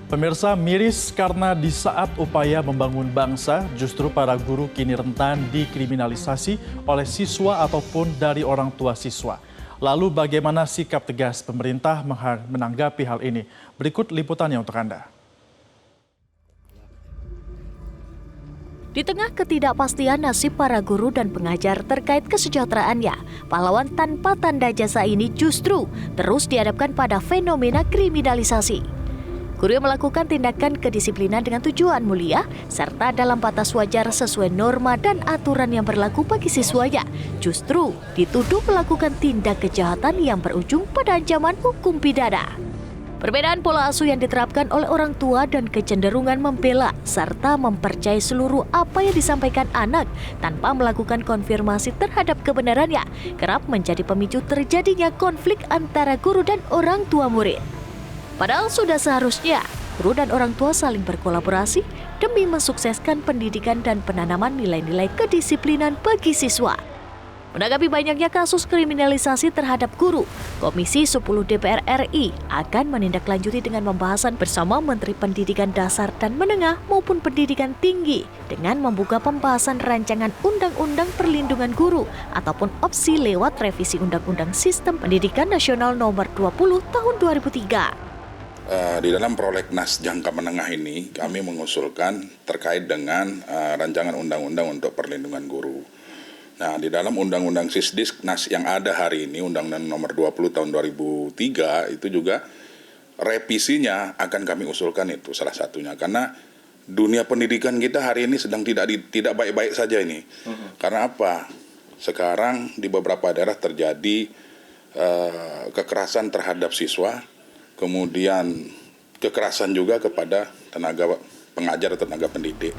Pemirsa, miris karena di saat upaya membangun bangsa, justru para guru kini rentan dikriminalisasi oleh siswa ataupun dari orang tua siswa. Lalu bagaimana sikap tegas pemerintah menanggapi hal ini? Berikut liputannya untuk Anda. Di tengah ketidakpastian nasib para guru dan pengajar terkait kesejahteraannya, pahlawan tanpa tanda jasa ini justru terus dihadapkan pada fenomena kriminalisasi. Guru yang melakukan tindakan kedisiplinan dengan tujuan mulia serta dalam batas wajar sesuai norma dan aturan yang berlaku bagi siswanya, justru dituduh melakukan tindak kejahatan yang berujung pada ancaman hukum pidana. Perbedaan pola asuh yang diterapkan oleh orang tua dan kecenderungan membela serta mempercayai seluruh apa yang disampaikan anak tanpa melakukan konfirmasi terhadap kebenarannya kerap menjadi pemicu terjadinya konflik antara guru dan orang tua murid. Padahal sudah seharusnya guru dan orang tua saling berkolaborasi demi mensukseskan pendidikan dan penanaman nilai-nilai kedisiplinan bagi siswa. Menanggapi banyaknya kasus kriminalisasi terhadap guru, Komisi 10 DPR RI akan menindaklanjuti dengan pembahasan bersama Menteri Pendidikan Dasar dan Menengah maupun Pendidikan Tinggi dengan membuka pembahasan rancangan Undang-Undang Perlindungan Guru ataupun opsi lewat revisi Undang-Undang Sistem Pendidikan Nasional Nomor 20 Tahun 2003. Di dalam prolegnas jangka menengah ini, kami mengusulkan terkait dengan rancangan undang-undang untuk perlindungan guru. Nah, di dalam Undang-Undang Sisdiknas yang ada hari ini, Undang-Undang Nomor 20 Tahun 2003, itu juga revisinya akan kami usulkan itu salah satunya. Karena dunia pendidikan kita hari ini sedang tidak baik-baik saja ini. Karena apa? Sekarang di beberapa daerah terjadi kekerasan terhadap siswa, kemudian kekerasan juga kepada tenaga pengajar atau tenaga pendidik.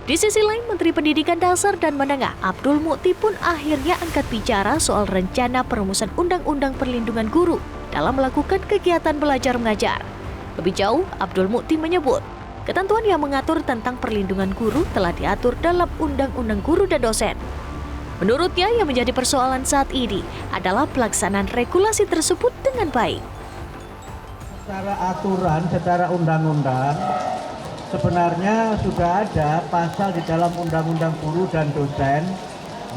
Di sisi lain, Menteri Pendidikan Dasar dan Menengah Abdul Mukti pun akhirnya angkat bicara soal rencana perumusan Undang-Undang Perlindungan Guru dalam melakukan kegiatan belajar mengajar. Lebih jauh, Abdul Mukti menyebut, ketentuan yang mengatur tentang perlindungan guru telah diatur dalam Undang-Undang Guru dan Dosen. Menurutnya, yang menjadi persoalan saat ini adalah pelaksanaan regulasi tersebut dengan baik. Secara aturan, secara undang-undang, sebenarnya sudah ada pasal di dalam Undang-Undang Guru dan Dosen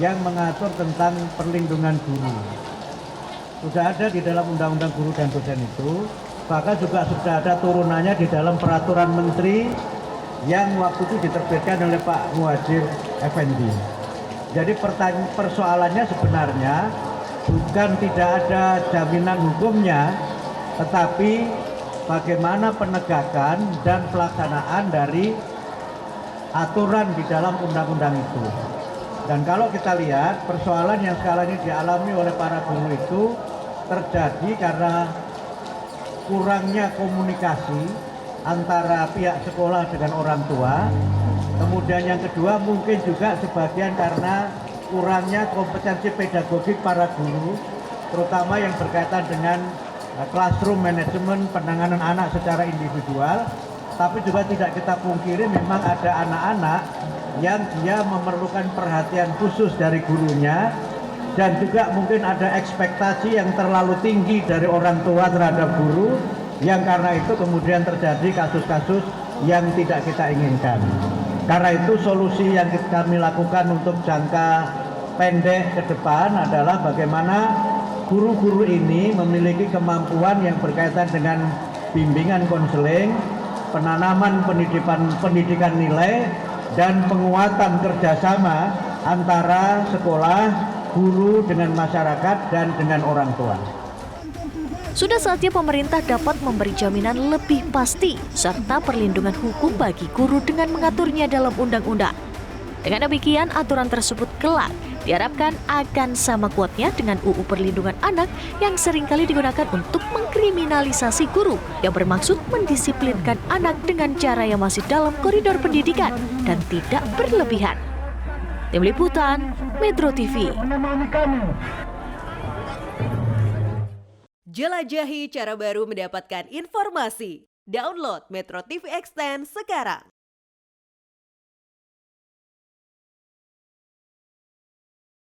yang mengatur tentang perlindungan guru. Sudah ada di dalam Undang-Undang Guru dan Dosen itu, bahkan juga sudah ada turunannya di dalam Peraturan Menteri yang waktu itu diterbitkan oleh Pak Muhadjir Effendi. Jadi persoalannya sebenarnya bukan tidak ada jaminan hukumnya, tetapi bagaimana penegakan dan pelaksanaan dari aturan di dalam undang-undang itu. Dan kalau kita lihat persoalan yang sekarang ini dialami oleh para guru itu terjadi karena kurangnya komunikasi antara pihak sekolah dengan orang tua. Kemudian yang kedua mungkin juga sebagian karena kurangnya kompetensi pedagogik para guru, terutama yang berkaitan dengan classroom management, penanganan anak secara individual. Tapi juga tidak kita pungkiri memang ada anak-anak yang dia memerlukan perhatian khusus dari gurunya, dan juga mungkin ada ekspektasi yang terlalu tinggi dari orang tua terhadap guru, yang karena itu kemudian terjadi kasus-kasus yang tidak kita inginkan. Karena itu solusi yang kami lakukan untuk jangka pendek ke depan adalah bagaimana guru-guru ini memiliki kemampuan yang berkaitan dengan bimbingan konseling, penanaman pendidikan nilai, dan penguatan kerjasama antara sekolah, guru dengan masyarakat, dan dengan orang tua. Sudah saatnya pemerintah dapat memberi jaminan lebih pasti serta perlindungan hukum bagi guru dengan mengaturnya dalam undang-undang. Dengan demikian, aturan tersebut kelak diharapkan akan sama kuatnya dengan UU Perlindungan Anak yang seringkali digunakan untuk mengkriminalisasi guru yang bermaksud mendisiplinkan anak dengan cara yang masih dalam koridor pendidikan dan tidak berlebihan. Tim Liputan, Metro TV. Jelajahi cara baru mendapatkan informasi. Download Metro TV Extend sekarang.